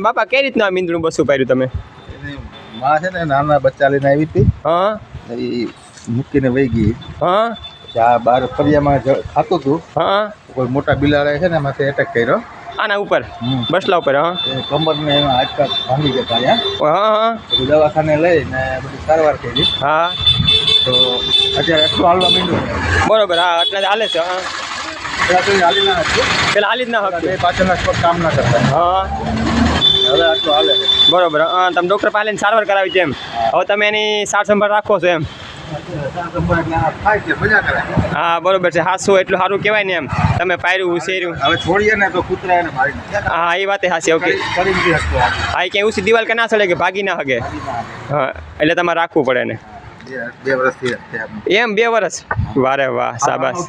બાપા કઈ રીતના મીંદડું બસું પાડ્યું તમે? માં છે ને નાના બચ્ચા લઈને આવી હતી, હા એ મૂકીને વહી ગઈ. હા આ બહાર ફરિયામાં ખાતું હતું, હા કોઈ મોટા બિલાડે છે ને માથે એટેક કર્યો આના ઉપર બસલા ઉપર. હા એ કમરને એમાં હાડકા ભાંગી ગયા અહીંયા. હા હા બધું દવાખાને લઈને બધી સારવાર કરી. હા તો અત્યારે એટલું હાલવા માંડ્યું છે. બરોબર. હા એટલે હાલે છે. હા પેલા તો હાલી ના હતું, પેલા હાલી જ ના બે હતું. પાછળના સ્પોટ કામ ના કરતા. હા હવે આટલું હાલે છે. બરોબર. હા તમે ડૉક્ટર પાસે સારવાર કરાવી છે એમ. હવે તમે એની સાર સંભાળ રાખો છો એમ. થાય છે, મજા કરે. હા બરોબર છે. હાસું એટલું સારું કહેવાય ને એમ. તમે પાયરું ઉછેર્યું. હવે છોડીએ ને તો કૂતરા એને મારી નાખે. હા એ વાત હાસી. ઓકે. કરી નથી શકતો. હા એ ક્યાંય ઉછી દિવાલ કે ના ચડે કે ભાગી ના હગે. હા એટલે તમારે રાખવું પડે ને. 2 વર્ષથી એમ 2 વર્ષ. વારે વાહ, શાબાશ.